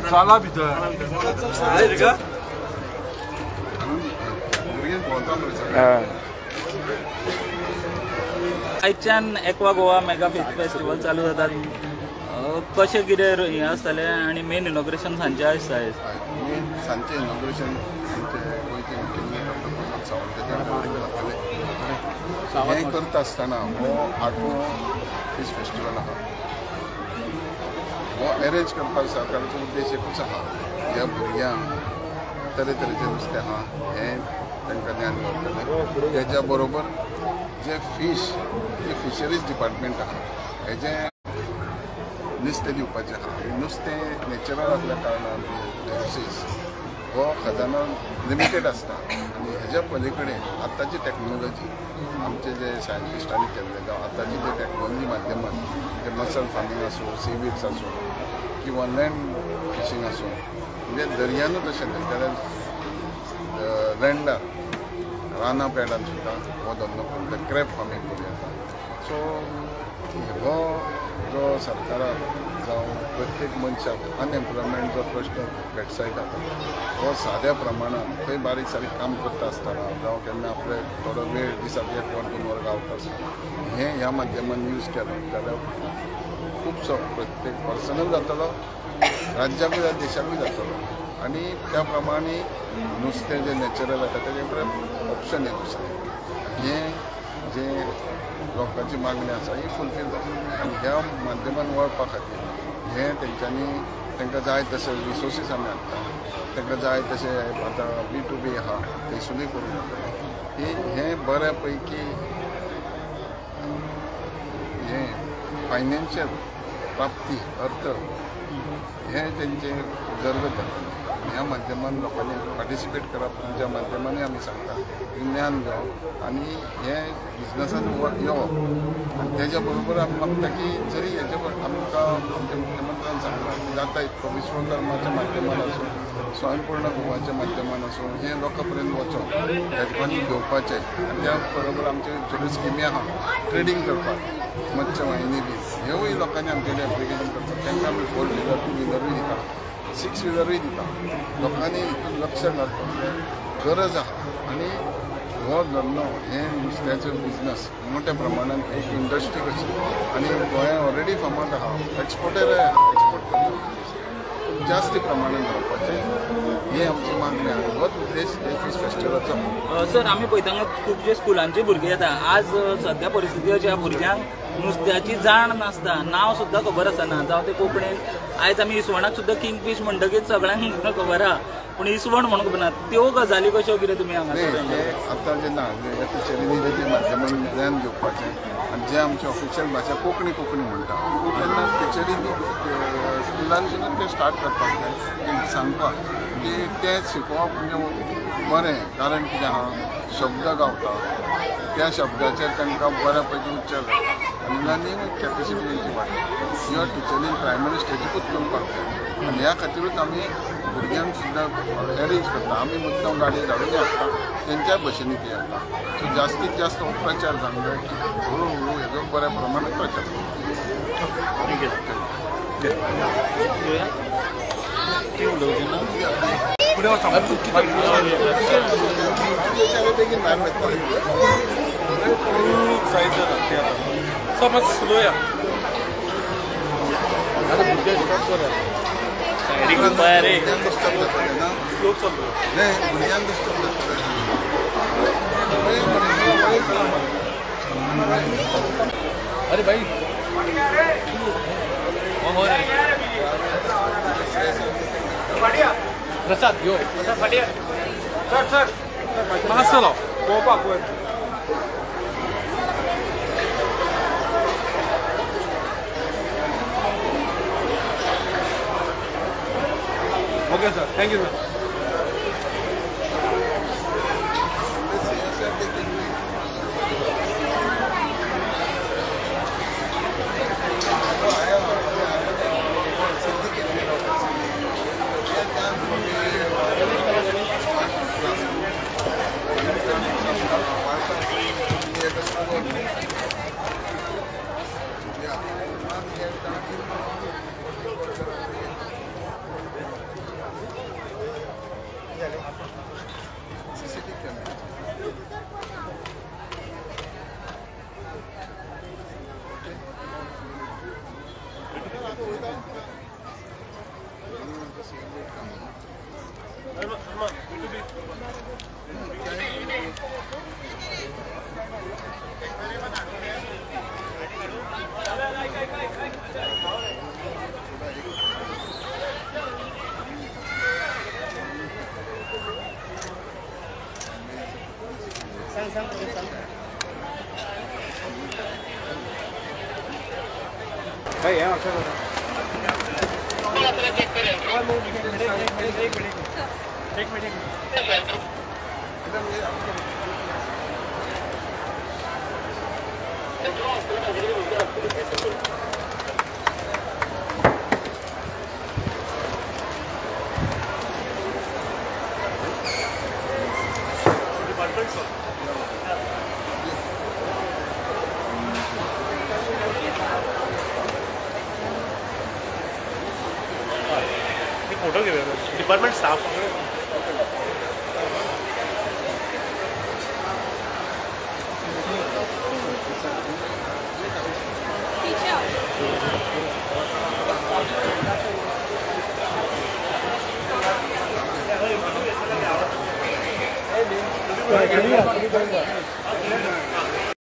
चला भितर आयच्यान एक्वा गोवा मेगा फेस्टिवल चालू जातात. कशें कितें हें आसतलें आनी मेन इनॉग्रेशन सांजचें आसता. सांजचें इनॉग्रेशन गोंयचे मुखेलमंत्री डॉक्टर प्रमोद सावंत हें करता आसतना हो 8वो फीश फेस्टिवल आहा. हो अरेंज करपाक सरकाराचो उद्देश एकूच आहा. ह्या भुरग्यांक तरेतरेचें नुस्तें आहा हें तांकां ज्ञान मेळटलें. हेज्या बरोबर जे फीश जे फिशरीज डिपार्टमेंट आहा हेजें नुस्तें दिवपाचें आहा. नुस्तें नॅचरल आसल्या कारणान रिसोर्सीस हो खजानो लिमिटेड आसता आनी हेज्या पलीकडे आतांची टॅक्नोलॉजी आमचे जे सायंटिस्टांनी केल्ले जावं आतांची जे टॅक्नोलॉजी माध्यमान जे मसल फार्मींग आसूं सीवीड्स आसूं किंवा लँड फिशींग आसूं म्हणजे दर्यानूच अशें न्ही जाल्यार लँडार राना पेडान सुद्दां हो धंदो करूं क्रॅब फार्मींग करूं येता. सो हो जो सरकाराक जावं प्रत्येक मनशाक अनएम्प्लॉयमेंट जो प्रश्न भेटसायता हो साद्या प्रमाणात खंय बारीक सारीक काम करता आसतना जावं केन्ना आपले थोडो वेळ दिसाक 1 वर 2 वर गावता आसतना हें ह्या माध्यमान यूज केलें जाल्यार खुबसो प्रत्येक पर्सनल जातलो राज्याकूय देशाकूय जातलो आनी त्या प्रमाणे नुस्तें जें नॅचरल जाता तेजे कडेन ऑप्शन हें दुसरें हें जें लोकांची मागणी आसा ही फुलफील जाता आनी ह्या माध्यमान वळपा खातीर हें तेंच्यांनी तांकां जाय तशे रिसोर्सीस आमी हाडटा. तांकां जाय तशें आतां B2B आहा थंयसरूय करूंक जातलें. हें बऱ्या पैकी हें फायनान्शियल प्राप्ती अर्थ हें तेंचें जरगत जातलें. ह्या माध्यमान लोकांनी पार्टिसिपेट करप तुमच्या माध्यमांनी आमी सांगता ज्ञान घेवप आनी हे बिजनसान येवप आनी तेज्या बरोबर आमी मागता की जरी हेजे आमकां आमच्या मुख्यमंत्र्यान सांगलां जाता इतको विश्वकर्माच्या माध्यमान आसूं स्वयंपूर्ण गोवाच्या माध्यमान आसूं हें लोकां पर्यंत वचोन येजमानी घेवपाचें आनी त्या बरोबर आमचे थोड्यो स्किमी आहा ट्रेडींग करपाक मत्स्य वाहिनी बी ह्योय लोकांनी आमचें एप्लिकेशन करतात. तांकां आमी 4 व्हिलर 2 व्हिलरूय दिता 6 व्हिलरूय दिता. लोकांनी हितून लक्ष घालपाक गरज आहा आनी हो धंदो हें नुस्त्याचो बिजनस मोठ्या प्रमाणान एक इंडस्ट्री कशी आनी गोंया ऑलरेडी फामाद आहा एक्सपोर्टरूय एक्सपोर्ट करता जास्ती प्रमाणान जावपाचें ही आमची मागणी आहा. होच उद्देश हे फीश फेस्टिवलाचो. सर आमी पळयता खुबशे स्कुलांचे भुरगे येता. आज सद्या परिस्थिती अशी भुरग्यांक नुस्त्याची जाण नासता नांव सुद्दां खबर आसना जावं ते कोंकणीन आयज आमी इसवणाक सुद्दां किंगफीश म्हणटकीच सगळ्यांक खबर आहा पूण इसवण म्हणून खबर ना. त्यो गजाली कश्यो कितें तुमी हांगा आतां जेन्ना टिचरींनी तेजे माध्यमान ज्ञान घेवपाचें आनी जे आमची ऑफिशियल भाशा कोंकणी म्हणटा तेन्ना टिचरींनी स्कुलान सुद्दां ते स्टार्ट करपाक जाय तेंकां सांगपाक की तें शिकोवप म्हणजे बरें. कारण कितें आहा शब्द गावता त्या शब्दाचेर तांकां बऱ्या पैकी उच्चार जाता आनी लर्निंग कॅपेसिटी तेंची वाडटा. ह्यो टिचरीन प्रायमरी स्टेजीकूच करपाक जाय आनी ह्या खातीरूच आमी भुरग्यांक सुद्दां एरेंज करता. आमी मुद्दम गाडी धाडून हाडटा तेंच्या भशेनी ती हाडटा. सो जास्तीत जास्त हो प्रचार जावंक जाय की हळू हळू हेजो बऱ्या प्रमाणात प्रचार बेगीन भायर वयता सायज जाता ते आतां समज स्लो या स्लो चलता न्ही भुरग्यांक डिस्टर्ब जातलें. अरे भाई प्रसाद यो सर सर मातसो चलो पळोवपाक वयर okay sir thank you sir. Gracias. भाई है अक्षर एक मिनट फोटो घे डिपार्टमेंट स्टाफ Gracias.